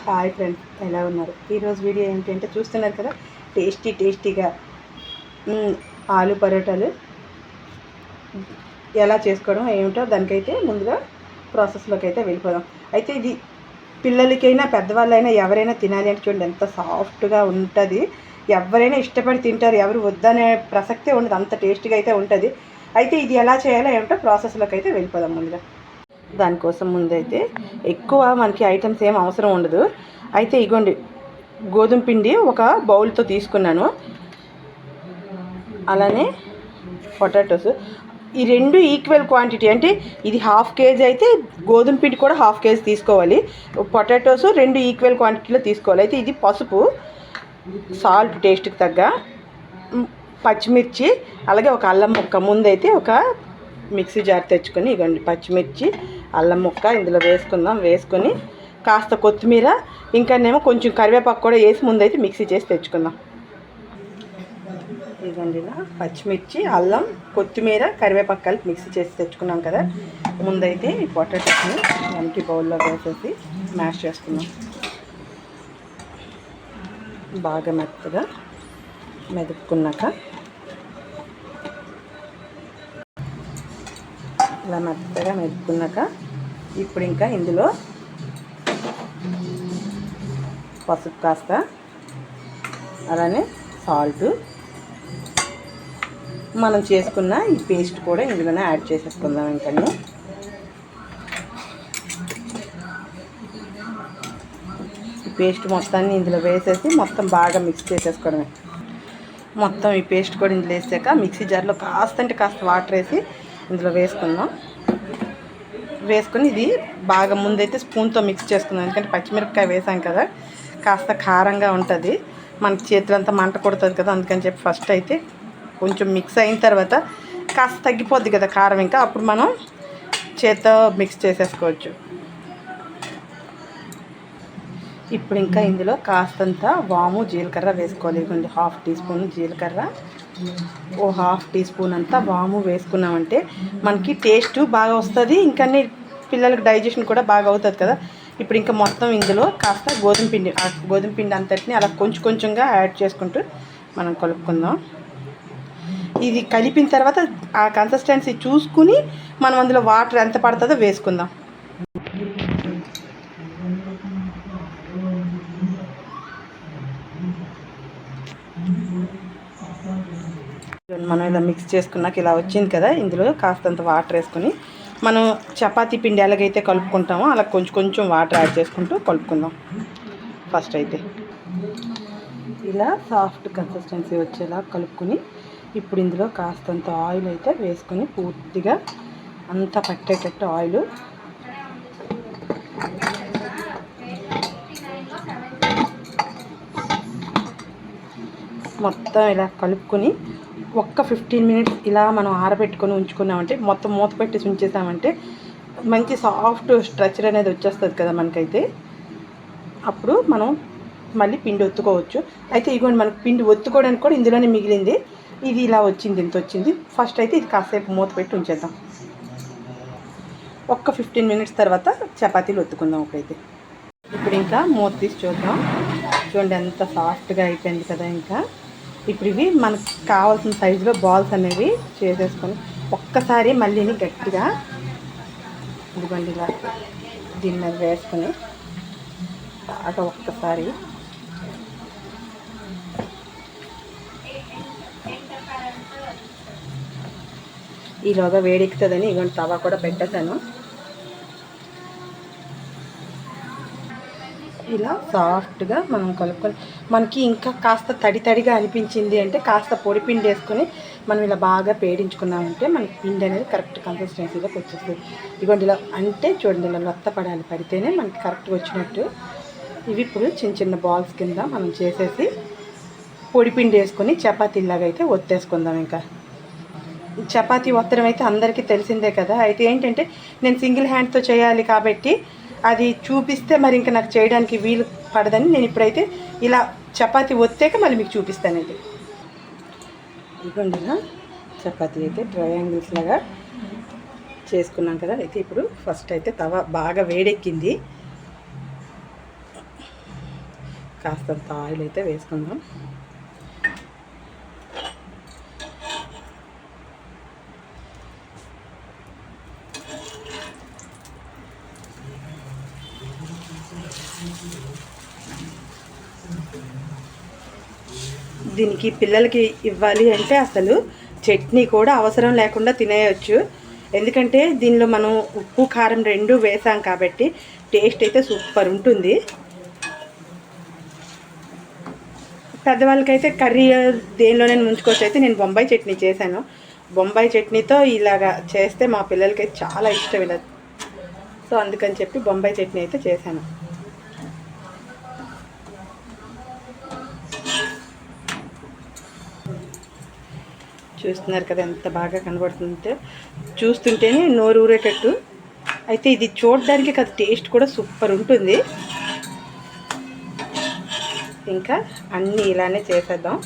Hi friends, ఎలా ఉన్నారు? ఈరోజు వీడియో ఏంటంటే చూస్తున్నారు కదా, టేస్టీగా ఆలు పరోటాలు ఎలా చేసుకోవడం ఏమిటో దానికైతే ముందుగా ప్రాసెస్లోకి అయితే వెళ్ళిపోదాం. అయితే ఇది పిల్లలకైనా పెద్దవాళ్ళైనా ఎవరైనా తినాలి అంటే చూడండి ఎంత సాఫ్ట్గా ఉంటుంది. ఎవరైనా ఇష్టపడి తింటారు, ఎవరు వద్దనే ప్రసక్తే ఉండదు, అంత టేస్టీగా అయితే ఉంటుంది. అయితే ఇది ఎలా చేయాలో ఏమిటో ప్రాసెస్లోకి అయితే వెళ్ళిపోదాం. ముందుగా దానికోసం ముందైతే ఎక్కువ మనకి ఐటమ్స్ ఏం అవసరం ఉండదు. అయితే ఇగోండి, గోధుమ పిండి ఒక బౌల్తో తీసుకున్నాను, అలానే పొటాటోస్ ఈ రెండు ఈక్వల్ క్వాంటిటీ. అంటే ఇది హాఫ్ కేజీ అయితే గోధుమ పిండి కూడా హాఫ్ కేజీ తీసుకోవాలి, పొటాటోస్ రెండు ఈక్వల్ క్వాంటిటీలో తీసుకోవాలి. అయితే ఇది పసుపు, సాల్ట్ టేస్ట్కి తగ్గ, పచ్చిమిర్చి, అలాగే ఒక అల్లం ముక్క. ముందైతే ఒక మిక్సీ జార్ తెచ్చుకొని ఇగోండి పచ్చిమిర్చి, అల్లం ముక్క ఇందులో వేసుకుందాం. వేసుకొని కాస్త కొత్తిమీర, ఇంకానేమో కొంచెం కరివేపాకు కూడా వేసి ముందైతే మిక్సీ చేసి తెచ్చుకుందాం. ఇదిగోండి ఇలా పచ్చిమిర్చి, అల్లం, కొత్తిమీర, కరివేపాకు కలిపి మిక్సీ చేసి తెచ్చుకున్నాం కదా. ముందైతే ఈ పొటాటోస్ని మనకి బౌల్లో వేసేసి మ్యాష్ చేసుకుందాం. బాగా మెత్తగా మెదుపుకున్నాక ఇలా మెత్తగా మెదుపుకున్నాక ఇప్పుడు ఇంకా ఇందులో పసుపు కాస్త, అలానే సాల్ట్, మనం చేసుకున్న ఈ పేస్ట్ కూడా ఇందులోనే యాడ్ చేసేసుకుందాం. ఇంకా ఈ పేస్ట్ మొత్తాన్ని ఇందులో వేసేసి మొత్తం బాగా మిక్స్ చేసేసుకోవడమే. మొత్తం ఈ పేస్ట్ కూడా ఇందులో వేసాక మిక్సీ జార్లో కాస్త వాటర్ వేసి ఇందులో వేసుకుందాం. వేసుకొని ఇది బాగా ముందైతే స్పూన్తో మిక్స్ చేసుకుందాం. ఎందుకంటే పచ్చిమిరపకాయ వేసాం కదా, కాస్త కారంగా ఉంటుంది, మనకి చేతులంతా మంట కొడుతుంది కదా. అందుకని చెప్పి ఫస్ట్ అయితే కొంచెం మిక్స్ అయిన తర్వాత కాస్త తగ్గిపోద్ది కదా కారం, ఇంకా అప్పుడు మనం చేత్తో మిక్స్ చేసేసుకోవచ్చు. ఇప్పుడు ఇంకా ఇందులో కాస్తంత వాము, జీలకర్ర వేసుకోవాలి. ఇవ్వండి హాఫ్ టీ స్పూన్ జీలకర్ర, ఓ హాఫ్ టీ స్పూన్ అంతా వాము వేసుకున్నామంటే మనకి టేస్ట్ బాగా వస్తుంది, ఇంకా పిల్లలకి డైజెషన్ కూడా బాగా అవుతుంది కదా. ఇప్పుడు ఇంకా మొత్తం ఇందులో కాస్త గోధుమ పిండి అంతటిని అలా కొంచెంగా యాడ్ చేసుకుంటూ మనం కలుపుకుందాం. ఇది కలిపిన తర్వాత ఆ కన్సిస్టెన్సీ చూసుకుని మనం అందులో వాటర్ ఎంత పడుతుందో వేసుకుందాం. మనం ఇలా మిక్స్ చేసుకున్నాక ఇలా వచ్చింది కదా, ఇందులో కాస్తంత వాటర్ వేసుకొని మనం చపాతీ పిండి ఎలాగైతే కలుపుకుంటామో అలా కొంచెం వాటర్ యాడ్ చేసుకుంటూ కలుపుకుందాం. ఫస్ట్ అయితే ఇలా సాఫ్ట్ కన్సిస్టెన్సీ వచ్చేలా కలుపుకొని ఇప్పుడు ఇందులో కాస్తంత ఆయిల్ అయితే వేసుకొని పూర్తిగా అంతా పట్టేటట్టు ఆయిల్ మొత్తం ఇలా కలుపుకొని ఒక్క 15 మినిట్స్ ఇలా మనం ఆరబెట్టుకొని ఉంచుకున్నామంటే, మొత్తం మూత పెట్టేసి ఉంచేసామంటే మంచి సాఫ్ట్ స్ట్రక్చర్ అనేది వచ్చేస్తుంది కదా మనకైతే. అప్పుడు మనం మళ్ళీ పిండి ఒత్తుకోవచ్చు. అయితే ఇదిగోండి మనకు పిండి ఒత్తుకోవడానికి కూడా ఇందులోనే మిగిలింది. ఇది ఇలా వచ్చింది, ఇంత వచ్చింది. ఫస్ట్ అయితే ఇది కాసేపు మూత పెట్టి ఉంచేద్దాం. ఒక్క 15 మినిట్స్ తర్వాత చపాతీలు ఒత్తుకుందాం. ఒకైతే ఇప్పుడు ఇంకా మూత తీసి చూద్దాం. చూడండి ఎంత సాఫ్ట్గా అయిపోయింది కదా. ఇంకా ఇప్పుడు ఇవి మనకు కావాల్సిన సైజులో బాల్స్ అనేవి చేసేసుకొని ఒక్కసారి మళ్ళీ గట్టిగా ఇదిగోండి ఇలా దీని మీద వేసుకొని బాగా ఒక్కసారి ఈలోగా వేడెక్కుతుందని ఇదిగోండి తవా కూడా పెట్టేశాను. ఇలా సాఫ్ట్గా మనం కలుపుకొని మనకి ఇంకా కాస్త తడిగా అనిపించింది అంటే కాస్త పొడి పిండి వేసుకొని మనం ఇలా బాగా పేడించుకున్నామంటే మనకి పిండి అనేది కరెక్ట్ కన్సిస్టెన్సీలోకి వచ్చేస్తుంది. ఇదిగోండి ఇలా అంటే చూడండి ఇలా లొత్త పడాలి, పడితేనే మనకి కరెక్ట్గా వచ్చినట్టు. ఇవి ఇప్పుడు చిన్న బాల్స్ కింద మనం చేసేసి పొడి పిండి వేసుకొని చపాతీలాగా అయితే ఒత్తేసుకుందాం. ఇంకా చపాతీ ఒత్తడం అయితే అందరికీ తెలిసిందే కదా. అయితే ఏంటంటే నేను సింగిల్ హ్యాండ్తో చేయాలి కాబట్టి అది చూపిస్తే మరి ఇంకా నాకు చేయడానికి వీలు పడదని నేను ఇప్పుడైతే ఇలా చపాతీ ఒత్తాక మళ్ళీ మీకు చూపిస్తానండి. ఇదిగోండి చపాతీ అయితే ట్రయాంగిల్స్ లాగా చేసుకున్నాం కదా. అయితే ఇప్పుడు ఫస్ట్ అయితే తవ బాగా వేడెక్కింది, కాస్తంత ఆయిల్ అయితే వేసుకుందాం. దీనికి పిల్లలకి ఇవ్వాలి అంటే అసలు చట్నీ కూడా అవసరం లేకుండా తినేయచ్చు. ఎందుకంటే దీనిలో మనం ఉప్పు కారం రెండు వేసాం కాబట్టి టేస్ట్ అయితే సూపర్ ఉంటుంది. పెద్దవాళ్ళకైతే కర్రీ దేనిలోనే ముంచుకోవచ్చు. అయితే నేను బొంబాయి చట్నీ చేశాను. బొంబాయి చట్నీతో ఇలాగా చేస్తే మా పిల్లలకైతే చాలా ఇష్టం ఇలా. సో అందుకని చెప్పి బొంబాయి చట్నీ అయితే చేశాను. చూస్తున్నారు కదా ఎంత బాగా కనబడుతుంటే, చూస్తుంటేనే నోరు ఊరేటట్టు. అయితే ఇది చూడడానికి కదా టేస్ట్ కూడా సూపర్ ఉంటుంది. ఇంకా అన్నీ ఇలానే చేసేద్దాం.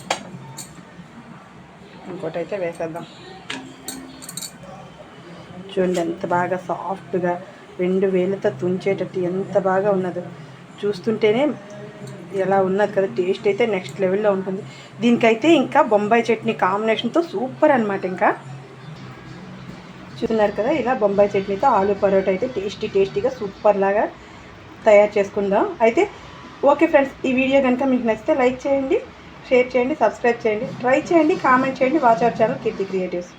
ఇంకోటి అయితే వేసేద్దాం. చూడండి ఎంత బాగా సాఫ్ట్గా 2 వేలతో తుంచేటట్టు ఎంత బాగా ఉన్నదో. చూస్తుంటేనే ఎలా ఉన్నది కదా, టేస్ట్ అయితే నెక్స్ట్ లెవెల్లో ఉంటుంది. దీనికైతే ఇంకా బొంబాయి చట్నీ కాంబినేషన్తో సూపర్ అనమాట. ఇంకా చూస్తున్నారు కదా, ఇలా బొంబాయి చట్నీతో ఆలూ పరోటా అయితే టేస్టీగా సూపర్ లాగా తయారు చేసుకుందాం. అయితే ఓకే ఫ్రెండ్స్, ఈ వీడియో కనుక మీకు నచ్చితే లైక్ చేయండి, షేర్ చేయండి, సబ్స్క్రైబ్ చేయండి, ట్రై చేయండి, కామెంట్ చేయండి. Watch our channel Keerthi creatives.